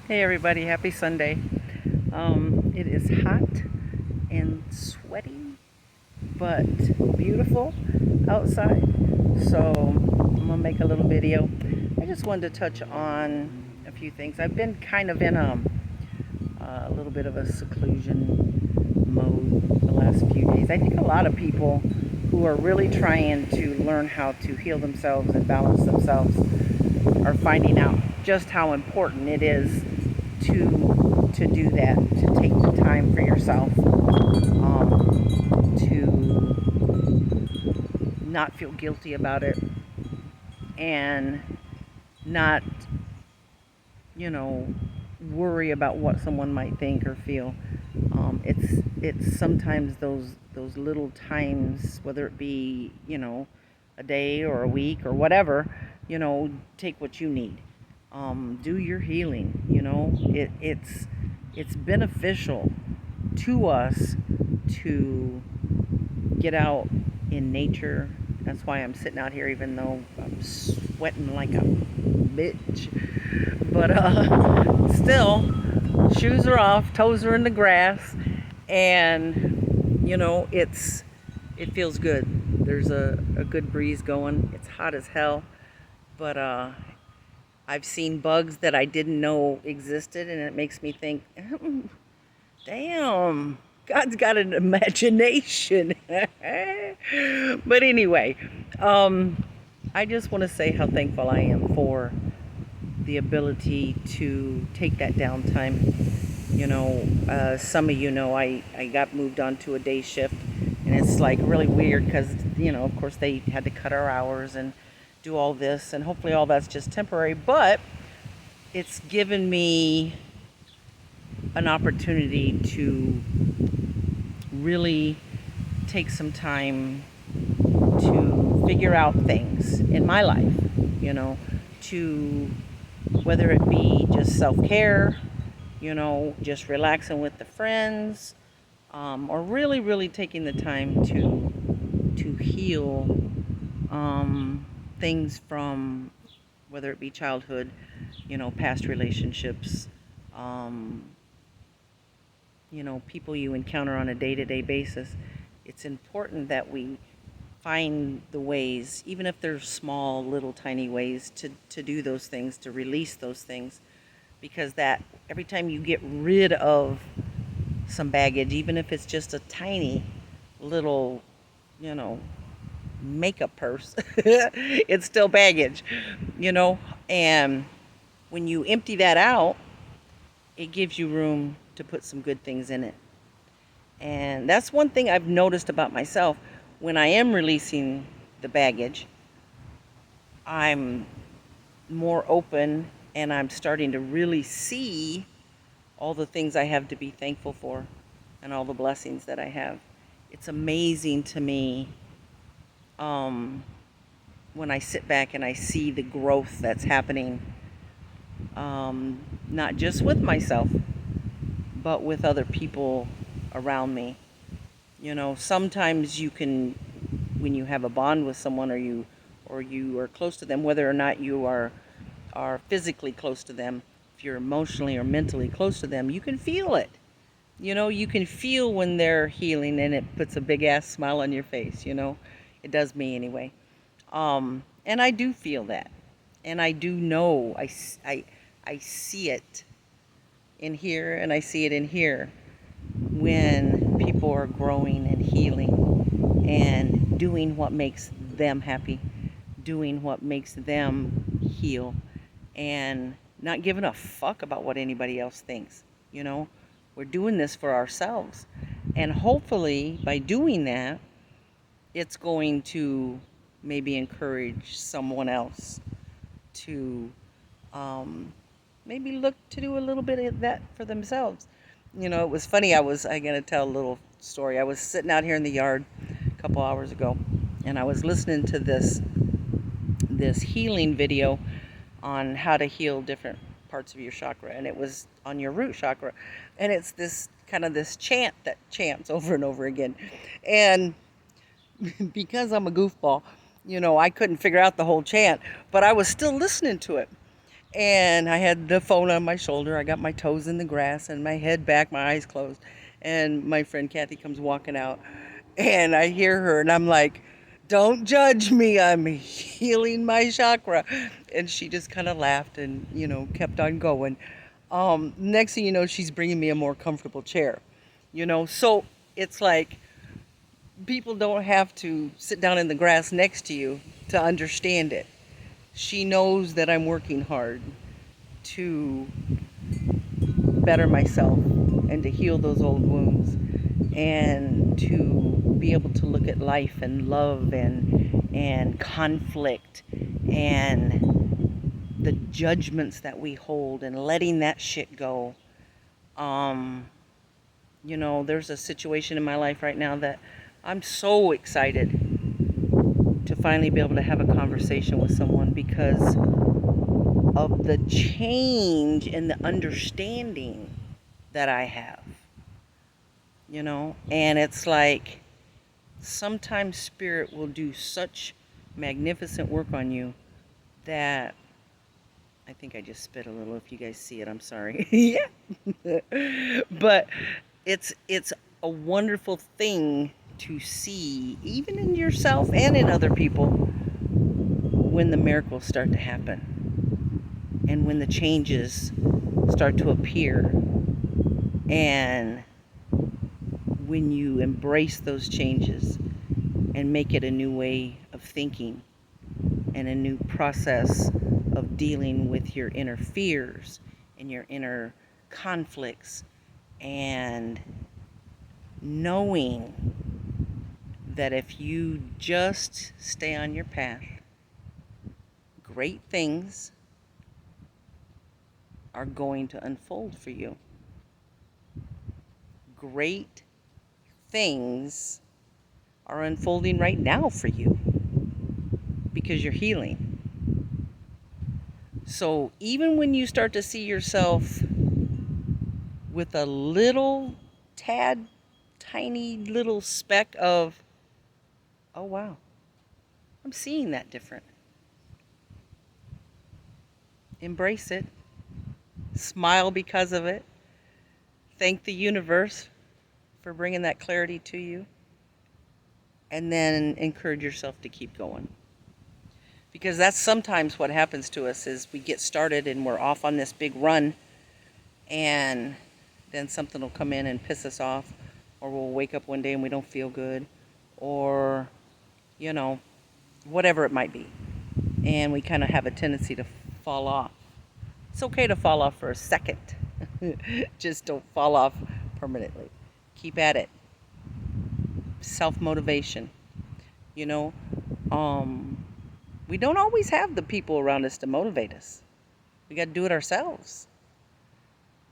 Hey everybody, happy Sunday. It is hot and sweaty, but beautiful outside. So I'm gonna make a little video. I just wanted to touch on a few things. I've been kind of in a little bit of a seclusion mode the last few days. I think a lot of people who are really trying to learn how to heal themselves and balance themselves are finding out just how important it is to do that, to take the time for yourself, to not feel guilty about it, and not, you know, worry about what someone might think or feel. It's sometimes those little times, whether it be a day or a week or whatever, take what you need. Do your healing. It's beneficial to us to get out in nature. That's why I'm sitting out here, even though I'm sweating like a bitch. But still, shoes are off, toes are in the grass, and it feels good. There's a good breeze going. It's hot as hell, but I've seen bugs that I didn't know existed, and it makes me think, damn, God's got an imagination. But anyway, I just want to say how thankful I am for the ability to take that downtime. Some of I got moved on to a day shift, and it's like really weird because, of course, they had to cut our hours and do all this, and hopefully all that's just temporary, but it's given me an opportunity to really take some time to figure out things in my life, to whether it be just self-care, just relaxing with the friends, or really, really taking the time to heal things from whether it be childhood, past relationships, um, people you encounter on a day-to-day basis. It's important that we find the ways, even if they're small, little, tiny ways, to do those things, to release those things, because that every time you get rid of some baggage, even if it's just a tiny little, you know, makeup purse, it's still baggage, and when you empty that out, it gives you room to put some good things in it. And that's one thing I've noticed about myself. When I am releasing the baggage, I'm more open, and I'm starting to really see all the things I have to be thankful for and all the blessings that I have. It's amazing to me when I sit back and I see the growth that's happening, not just with myself, but with other people around me. Sometimes you can, when you have a bond with someone, or you are close to them, whether or not you are physically close to them, if you're emotionally or mentally close to them, you can feel it. You can feel when they're healing, and it puts a big ass smile on your face. It does me anyway. And I do feel that, and I do know, I see it in here, and I see it in here when people are growing and healing and doing what makes them happy, doing what makes them heal, and not giving a fuck about what anybody else thinks. We're doing this for ourselves, and hopefully by doing that, it's going to maybe encourage someone else to maybe look to do a little bit of that for themselves. It was funny. I going to tell a little story. I was sitting out here in the yard a couple hours ago, and I was listening to this healing video on how to heal different parts of your chakra, and it was on your root chakra, and it's this chant that chants over and over again. And because I'm a goofball, I couldn't figure out the whole chant, but I was still listening to it. And I had the phone on my shoulder. I got my toes in the grass and my head back, my eyes closed. And my friend Kathy comes walking out. And I hear her and I'm like, don't judge me. I'm healing my chakra. And she just kind of laughed and, kept on going. Next thing you know, she's bringing me a more comfortable chair. So it's like people don't have to sit down in the grass next to you to understand it. She knows that I'm working hard to better myself and to heal those old wounds and to be able to look at life and love and conflict and the judgments that we hold and letting that shit go. Um, there's a situation in my life right now that I'm so excited to finally be able to have a conversation with someone because of the change in the understanding that I have, and it's like sometimes spirit will do such magnificent work on you that I think I just spit a little. If you guys see it, I'm sorry. Yeah. But it's a wonderful thing to see, even in yourself and in other people, when the miracles start to happen and when the changes start to appear, and when you embrace those changes and make it a new way of thinking and a new process of dealing with your inner fears and your inner conflicts, and knowing that if you just stay on your path, great things are going to unfold for you. Great things are unfolding right now for you because you're healing. So even when you start to see yourself with a little tad, tiny little speck of, oh wow, I'm seeing that different. Embrace it. Smile because of it. Thank the universe for bringing that clarity to you. And then encourage yourself to keep going. Because that's sometimes what happens to us is we get started and we're off on this big run, and then something will come in and piss us off, or we'll wake up one day and we don't feel good, or whatever it might be, and we kind of have a tendency to fall off. It's okay to fall off for a second. Just don't fall off permanently. Keep at it. Self-motivation. You know, we don't always have the people around us to motivate us. We got to do it ourselves.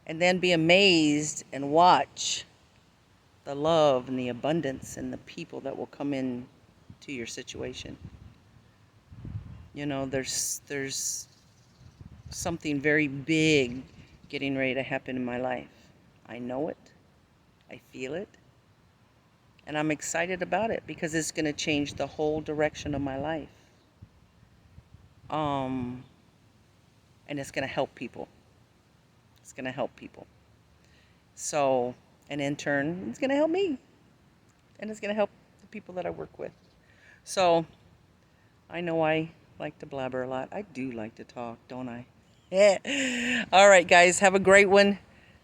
And then be amazed and watch the love and the abundance and the people that will come in to your situation. There's something very big getting ready to happen in my life. I know it. I feel it. And I'm excited about it because it's going to change the whole direction of my life. And it's going to help people. It's going to help people. So, and in turn, it's going to help me. And it's going to help the people that I work with. So, I know I like to blabber a lot. I do like to talk, don't I? Yeah. All right, guys. Have a great one.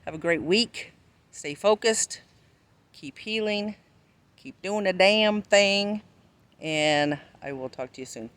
Have a great week. Stay focused. Keep healing. Keep doing the damn thing. And I will talk to you soon.